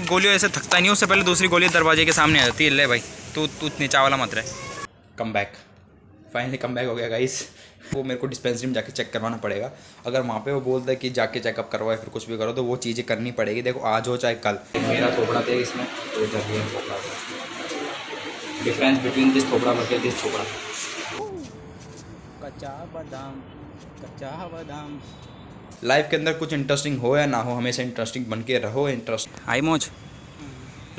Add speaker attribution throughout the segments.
Speaker 1: गोलियों ऐसे थकता नहीं, उससे पहले दूसरी गोली दरवाजे के सामने आ जाती है। ले भाई तू नीचा वाला मत रहे। Come back, finally come back हो गया गाइस। वो मेरे को डिस्पेंसरी में जाके चेक करवाना पड़ेगा। अगर वहाँ पे वो बोलता है कि जाके चेकअप करवाए फिर कुछ भी करो, तो वो चीज़ें करनी पड़ेगी। देखो आज हो चाहे कल। मेरा थोपड़ा थे इसमें, तो इधर ये थोपड़ा था। डिफरेंस बिटवीन दिस थोपड़ा वर्सेस दिस थोपड़ा। कच्चा बादाम, कच्चा बादाम। लाइफ के अंदर कुछ इंटरेस्टिंग हो या ना हो, हमेशा इंटरेस्टिंग बन के रहो। इंटरेस्ट हाई मौज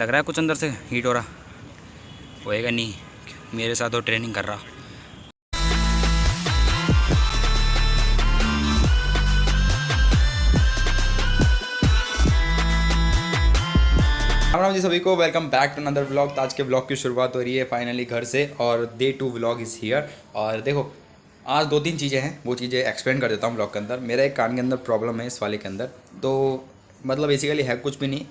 Speaker 1: लग रहा है कुछ अंदर से हीट हो रहा होएगा नहीं, मेरे साथ वो ट्रेनिंग कर रहा। राम जी सभी को, welcome back to another vlog. आज के व्लॉग की शुरुआत हो रही है फाइनली घर से, और डे 2 व्लॉग इज़ हियर। और देखो आज 2-3 चीज़ें हैं, वो चीज़ें एक्सप्लेन कर देता हूँ व्लॉग के अंदर। मेरा एक कान के अंदर प्रॉब्लम है, इस वाले के अंदर, तो मतलब बेसिकली है कुछ भी नहीं।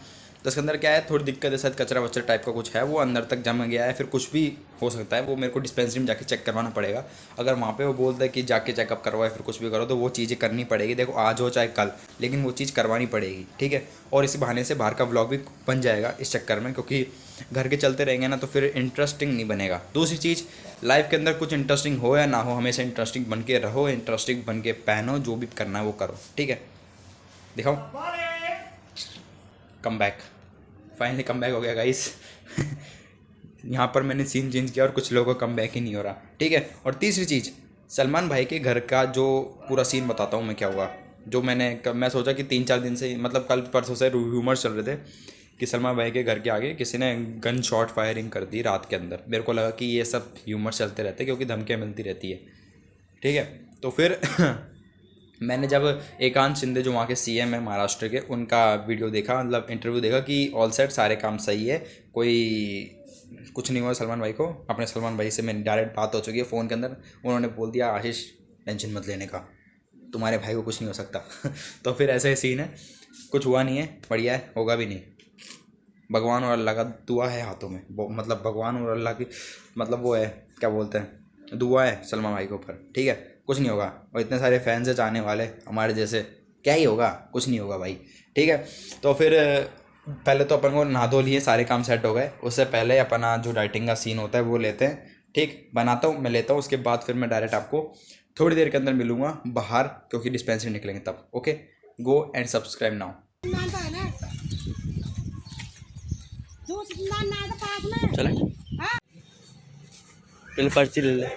Speaker 1: तो इसके अंदर क्या है, थोड़ी दिक्कत है, शायद कचरा वचरा टाइप का कुछ है, वो अंदर तक जम गया है, फिर कुछ भी हो सकता है। वो मेरे को डिस्पेंसरी में जाके चेक करवाना पड़ेगा। अगर वहाँ पे वो बोलता है कि जाके चेकअप करवाए फिर कुछ भी करो, तो वो चीज़ें करनी पड़ेगी। देखो आज हो चाहे कल, लेकिन वो चीज़ करवानी पड़ेगी, ठीक है। और इसी बहाने से बाहर का व्लॉग भी बन जाएगा इस चक्कर में, क्योंकि घर के चलते रहेंगे ना तो फिर इंटरेस्टिंग नहीं बनेगा। दूसरी चीज़, लाइफ के अंदर कुछ इंटरेस्टिंग हो या ना हो, हमेशा इंटरेस्टिंग बन के रहो, इंटरेस्टिंग बन के पहनो, जो भी करना है वो करो, ठीक है। दिखाओ come back, finally come back हो गया गाइस। यहाँ पर मैंने सीन चेंज किया और कुछ लोगों का कम बैक ही नहीं हो रहा, ठीक है। और तीसरी चीज़, सलमान भाई के घर का जो पूरा सीन बताता हूँ मैं क्या हुआ। जो मैं सोचा कि 3-4 दिन से, मतलब कल परसों से र्यूमर्स चल रहे थे कि सलमान भाई के घर के आगे किसी ने गन शॉट फायरिंग कर दी रात के अंदर। मेरे को लगा कि ये सब ह्यूमर्स चलते रहते क्योंकि धमकियाँ मिलती रहती है, ठीक है। तो फिर मैंने जब एकांत शिंदे जो वहाँ के सीएम है महाराष्ट्र के, उनका वीडियो देखा, मतलब इंटरव्यू देखा कि ऑल सेट, सारे काम सही है, कोई कुछ नहीं हुआ सलमान भाई को। अपने सलमान भाई से मेरी डायरेक्ट बात हो चुकी है फ़ोन के अंदर। उन्होंने बोल दिया आशीष टेंशन मत लेने का, तुम्हारे भाई को कुछ नहीं हो सकता। तो फिर ऐसे सीन है, कुछ हुआ नहीं है, बढ़िया है, होगा भी नहीं। भगवान और अल्लाह का दुआ है हाथों में, मतलब भगवान और अल्लाह की मतलब वो है, क्या बोलते हैं, दुआ है सलमान भाई के ऊपर, ठीक है। कुछ नहीं होगा, और इतने सारे फैंस है चाहने वाले हमारे जैसे, क्या ही होगा, कुछ नहीं होगा भाई, ठीक है। तो फिर पहले तो अपन को नहा धो लिए, सारे काम सेट हो गए। उससे पहले अपना जो डाइटिंग का सीन होता है वो लेते हैं, ठीक, बनाता हूँ मैं, लेता हूँ। उसके बाद फिर मैं डायरेक्ट आपको थोड़ी देर के अंदर मिलूँगा बाहर, क्योंकि डिस्पेंसरी निकलेंगे तब। Okay, go and subscribe now.
Speaker 2: चले पहले पर्ची ले ले,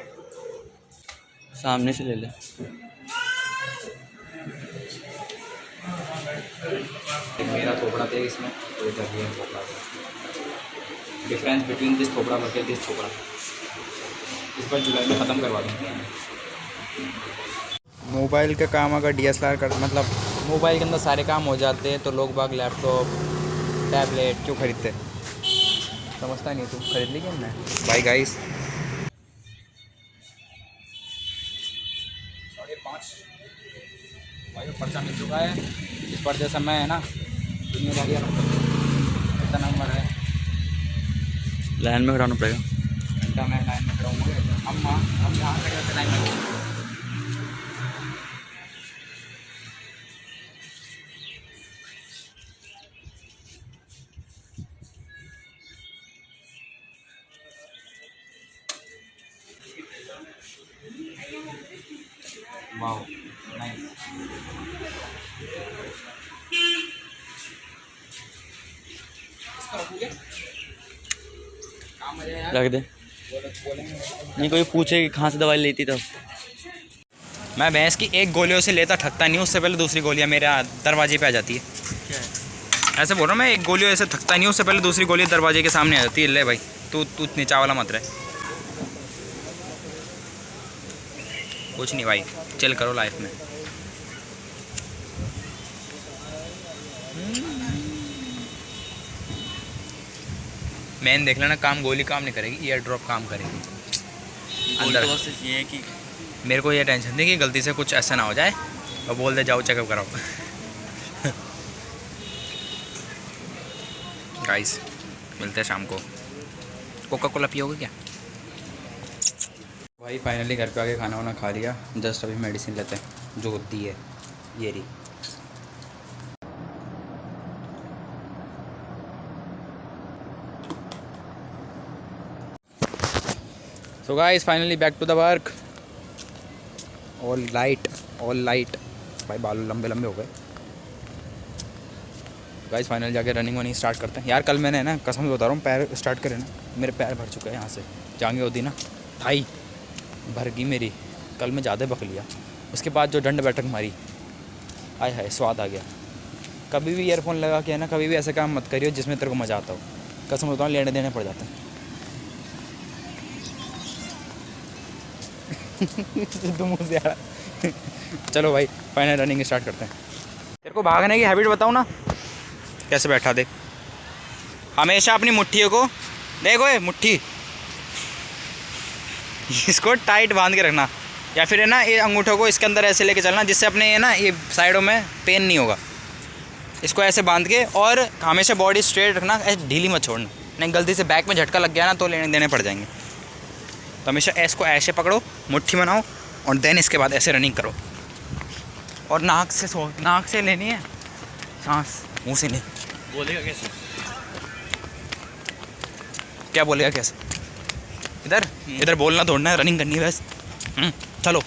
Speaker 2: सामने से ले ले।
Speaker 1: मेरा थोपड़ा थे इसमें, तो इधर ये थोपड़ा था। डिफरेंस बिटवीन दिस थोपड़ा वर्सेस दिस थोपड़ा, इस पर जुलाई में ख़त्म करवा दूँगा। मोबाइल का काम अगर DSLR कर, मतलब मोबाइल के अंदर सारे काम हो जाते हैं, तो लोग बाग लैपटॉप टैबलेट क्यों खरीदते, समझता नहीं। तू खरीद ली क्या मैं भाई गाइस। 5:30 भाई पर्चा मिल चुका है। इस पर्चे से मैं है ना दुनियादारी कितना नंबर है,
Speaker 2: लाइन में खड़ाना पड़ेगा।
Speaker 1: घंटा मैं लाइन में खड़ा हूँ। हम यहाँ खड़े होते लाइन में। Wow nice.
Speaker 2: रख दे, नहीं कोई पूछे कि कहाँ से दवाई लेती तब।
Speaker 1: मैं भैंस की एक गोलियों से लेता थकता नहीं, उससे पहले दूसरी गोलियाँ मेरे दरवाजे पे आ जाती है।
Speaker 2: क्या है?
Speaker 1: ऐसे बोल रहा हूँ मैं, एक गोलियों ऐसे थकता नहीं, उससे पहले दूसरी गोली दरवाजे के सामने आ जाती है। ले भाई तू नीचा वाला मत रहे। कुछ नहीं भाई, चिल करो लाइफ में। मैंने देख लेना, काम गोली काम नहीं करेगी, ईयर ड्रॉप काम करेगी अंदर।
Speaker 2: तो बस ये है कि
Speaker 1: मेरे को ये टेंशन थी कि गलती से कुछ ऐसा ना हो जाए और बोल दे जाओ चेकअप कराओ। गाइस मिलते हैं शाम को। कोका कोला पियोगे क्या भाई? फाइनली घर पे आके खाना वाना खा लिया, जस्ट अभी मेडिसिन लेते हैं जो होती है ये रही। So guys finally back to the work. All right भाई, बाल लंबे लंबे हो गए गाइस। फाइनल जाके रनिंग वनिंग स्टार्ट करते हैं यार। कल मैंने ना कसम से बता रहा हूँ, पैर स्टार्ट करे ना, मेरे पैर भर चुके हैं यहाँ से। जांघें होती ना थाई भर गई मेरी। कल मैं ज़्यादा बक लिया, उसके बाद जो दंड बैठक मारी, आय हाय स्वाद आ गया। कभी भी ईयरफोन लगा के है ना, कभी भी ऐसा काम मत करियो जिसमें तेरे को मज़ा आता हो। कसम बताऊँ लेने देने पड़ जाता है। तो मुँह से यार। चलो भाई फाइनल रनिंग स्टार्ट करते हैं। तेरे को भागने की हैबिट बताऊँ ना, कैसे बैठा देख। हमेशा अपनी मुट्ठियों को देखो, ये मुट्ठी इसको टाइट बांध के रखना, या फिर है ना ये अंगूठों को इसके अंदर ऐसे लेके चलना, जिससे अपने है ना ये साइडों में पेन नहीं होगा। इसको ऐसे बांध के, और हमेशा बॉडी स्ट्रेट रखना, ऐसे ढीली मत छोड़ना, नहीं गलती से बैक में झटका लग गया ना तो लेने देने पड़ जाएंगे। तो हमेशा इसको ऐसे पकड़ो, मुट्ठी बनाओ, और देन इसके बाद ऐसे रनिंग करो। और नाक से लेनी है सांस, मुँह से नहीं।
Speaker 2: बोलेगा कैसे?
Speaker 1: क्या बोलेगा कैसे? इधर बोलना थोड़ना है, रनिंग करनी है बस। चलो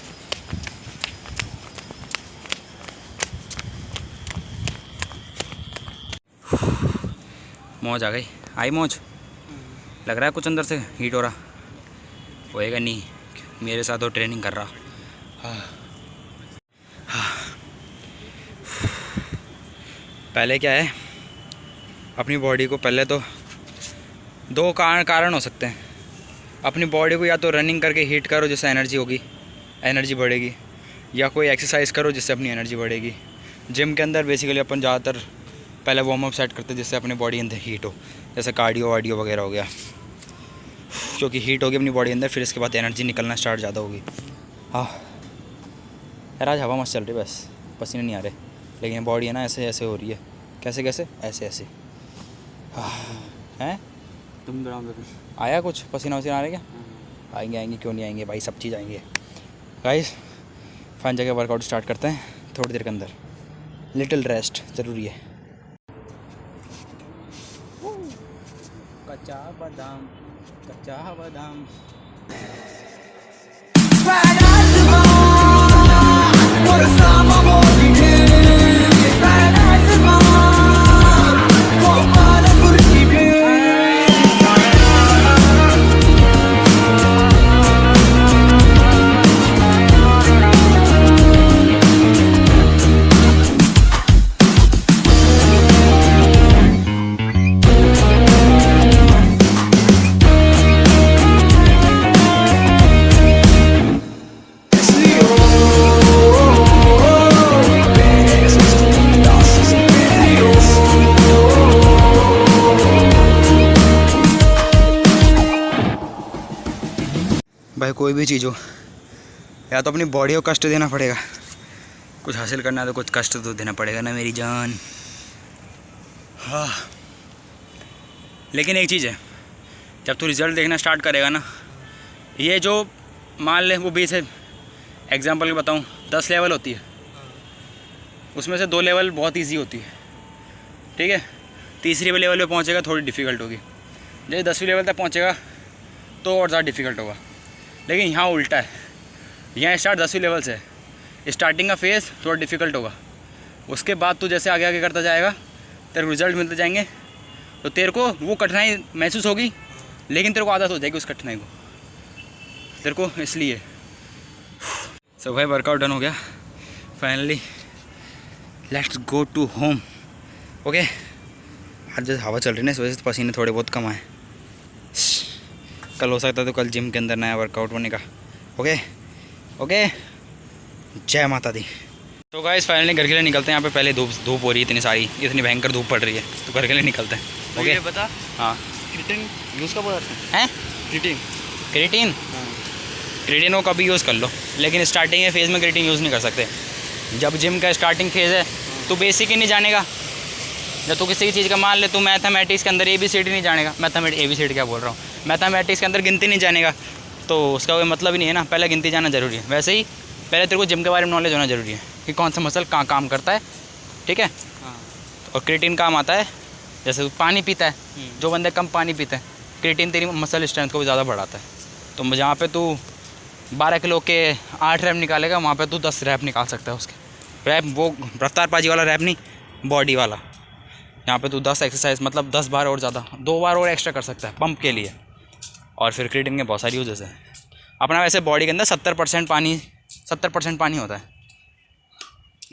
Speaker 1: मौज आ गई, आई मौज। लग रहा है कुछ अंदर से हीट हो रहा, होएगा नहीं, मेरे साथ वो ट्रेनिंग कर रहा। पहले क्या है, अपनी बॉडी को पहले तो दो कारण हो सकते हैं। अपनी बॉडी को या तो रनिंग करके हीट करो जिससे एनर्जी होगी, एनर्जी बढ़ेगी, या कोई एक्सरसाइज करो जिससे अपनी एनर्जी बढ़ेगी। जिम के अंदर बेसिकली अपन ज़्यादातर पहले वार्म अप सेट करते हैं जिससे अपनी बॉडी अंदर हीट हो, जैसे कार्डियो वार्डियो वगैरह हो गया, क्योंकि हीट होगी अपनी बॉडी अंदर, फिर इसके बाद एनर्जी निकलना स्टार्ट ज़्यादा होगी। हाँ यार आज हवा मस्त चल रही है, बस पसीने नहीं आ रहे, लेकिन बॉडी है ना ऐसे ऐसे हो रही है। कैसे कैसे? ऐसे ऐसे। हाँ हैं
Speaker 2: तुम ग्राउंड में
Speaker 1: आया कुछ पसीना वसीना आ रहा है क्या? आएंगे क्यों नहीं आएंगे भाई, सब चीज़ आएंगे। गाइस फाइन जगह वर्कआउट स्टार्ट करते हैं थोड़ी देर के अंदर। लिटिल रेस्ट ज़रूरी है। कच्चा बादाम कच्चा बादाम। भाई कोई भी चीज़ हो, या तो अपनी बॉडी को कष्ट देना पड़ेगा, कुछ हासिल करना है तो कुछ कष्ट तो देना पड़ेगा ना मेरी जान। हाँ लेकिन एक चीज़ है, जब तू रिज़ल्ट देखना स्टार्ट करेगा ना, ये जो मान ले वो 20 है, एग्जाम्पल के बताऊँ 10 लेवल होती है, उसमें से 2 लेवल बहुत ईजी होती है, ठीक है। तीसरी लेवल पे पहुँचेगा थोड़ी डिफ़िकल्ट होगी, जैसे 10वीं लेवल तक पहुँचेगा तो और ज़्यादा डिफ़िकल्ट होगा। लेकिन यहाँ उल्टा है, यहाँ स्टार्ट 10वीं लेवल से, स्टार्टिंग का फेज़ थोड़ा डिफ़िकल्ट होगा, उसके बाद तू जैसे आगे आगे करता जाएगा तेरे को रिज़ल्ट मिलते जाएंगे, तो तेरे को वो कठिनाई महसूस होगी, लेकिन तेरे को आदत हो जाएगी उस कठिनाई को तेरे को, इसलिए। सो भाई वर्कआउट डन हो गया finally, let's go to home. Okay आज जैसे हवा चल रही है ना, इस वजह से पसीने थोड़े बहुत कम आए। कल हो सकता है तो कल जिम के अंदर नया वर्कआउट होने का। ओके ओके जय माता दी। तो गाइस फाइनली घर के लिए निकलते हैं। यहाँ पे पहले धूप हो रही है, इतनी सारी, इतनी भयंकर धूप पड़ रही है, तो घर के लिए निकलते हैं। ओके
Speaker 2: बता।
Speaker 1: हाँ
Speaker 2: क्रिएटिन यूज़ कब करते
Speaker 1: हैं? क्रिएटिन क्रिएटिन को कभी यूज़ कर लो, लेकिन स्टार्टिंग के फेज़ में क्रिएटिन यूज़ नहीं कर सकते। जब जिम का स्टार्टिंग फेज़ है तो बेसिक ही नहीं जानेगा। जब तू किसी चीज़ का मान ले, तू मैथमेटिक्स के अंदर ABCD नहीं जानेगा, ABCD क्या बोल रहा हूँ, मैथमेटिक्स के अंदर गिनती नहीं जानेगा, तो उसका कोई मतलब ही नहीं है ना। पहले गिनती जाना ज़रूरी है। वैसे ही पहले तेरे को जिम के बारे में नॉलेज होना ज़रूरी है कि कौन सा मसल कहाँ काम करता है, ठीक है। और क्रिएटिन काम आता है, जैसे तू पानी पीता है, जो बंदे कम पानी पीते हैं, क्रिएटिन तेरी मसल स्ट्रेंथ को भी ज़्यादा बढ़ाता है। तो जहाँ पे तू 12 किलो के 8 रैप निकालेगा वहाँ पे तू 10 रैप निकाल सकता है उसके। रैप वो रफ्तारबाजी वाला रैप नहीं, बॉडी वाला। यहाँ पे तू 10 एक्सरसाइज मतलब 10 बार और ज़्यादा 2 बार और एक्स्ट्रा कर सकता है पंप के लिए। और फिर क्रिएटिन के बहुत सारी यूजेस हैं। अपना वैसे बॉडी के अंदर 70% पानी होता है।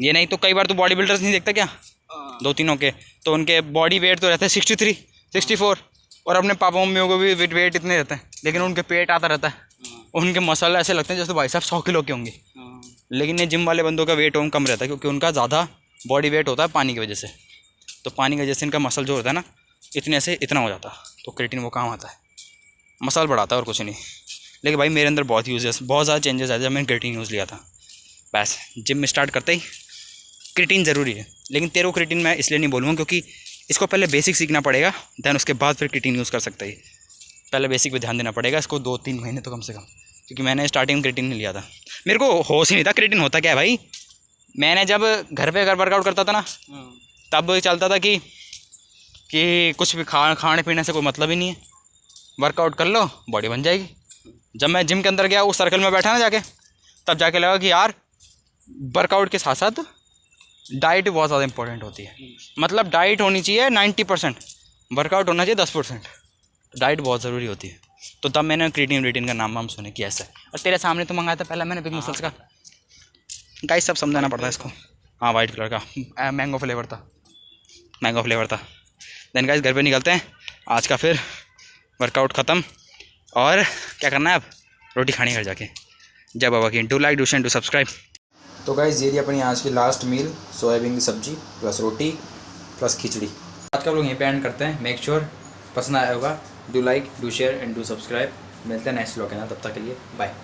Speaker 1: ये नहीं तो कई बार तो बॉडी बिल्डर्स नहीं देखता क्या, 2-3 के, तो उनके बॉडी वेट तो रहता है 63, 64, और अपने पापा मम्मियों को भी वेट इतने रहते हैं, लेकिन उनके पेट आता रहता है। उनके मसल ऐसे लगते हैं जैसे भाई साहब 100 किलो के होंगे। लेकिन ये जिम वाले बंदों का वेट कम रहता है, क्योंकि उनका ज़्यादा बॉडी वेट होता है पानी की वजह से। तो पानी की वजह से इनका मसल जो होता है ना, इतने से इतना हो जाता है। तो क्रिएटिन वो काम आता है, मसल बढ़ाता है और कुछ नहीं। लेकिन भाई मेरे अंदर बहुत ज़्यादा चेंजेस आए जब मैंने क्रिएटिन यूज़ लिया था। बस जिम में स्टार्ट करते ही क्रिएटिन ज़रूरी है। लेकिन तेरे को क्रिएटिन मैं इसलिए नहीं बोलूँगा क्योंकि इसको पहले बेसिक सीखना पड़ेगा, दैन उसके बाद फिर क्रिएटिन यूज़ कर सकते हैं। पहले बेसिक पे ध्यान देना पड़ेगा इसको 2-3 महीने तो कम से कम, क्योंकि मैंने स्टार्टिंग में क्रिएटिन नहीं लिया था। मेरे को होश ही नहीं था क्रिएटिन होता क्या है भाई। मैंने जब घर वर्कआउट करता था ना, तब चलता था कि कुछ भी खाने पीने से कोई मतलब ही नहीं है, वर्कआउट कर लो बॉडी बन जाएगी। जब मैं जिम के अंदर गया, उस सर्कल में बैठा ना जाके, तब जाके लगा कि यार वर्कआउट के साथ साथ डाइट बहुत ज़्यादा इंपॉर्टेंट होती है। मतलब डाइट होनी चाहिए 90%, वर्कआउट होना चाहिए 10%। डाइट बहुत ज़रूरी होती है। तो तब मैंने क्रिएटिन का नाम सुने कि ऐसा है। और तेरे सामने तो मंगाया था पहले मैंने बिग मसल्स का। गाइस सब समझाना पड़ता है इसको। हाँ वाइट कलर का मैंगो फ्लेवर था। देन गाइस घर पे निकलते हैं, आज का फिर वर्कआउट ख़त्म। और क्या करना है अब, रोटी खानी घर जाके। जय बाबा की। Do like, do share, do subscribe. तो गाइस ये अपनी आज की लास्ट मील, सोयाबीन की सब्जी प्लस रोटी प्लस खिचड़ी। आज का लोग यहीं पे एंड करते हैं। मेक श्योर पसंद आया होगा। Do like, do share and do subscribe. मिलते हैं नेक्स्ट व्लॉग के ना, तब तक के लिए बाय।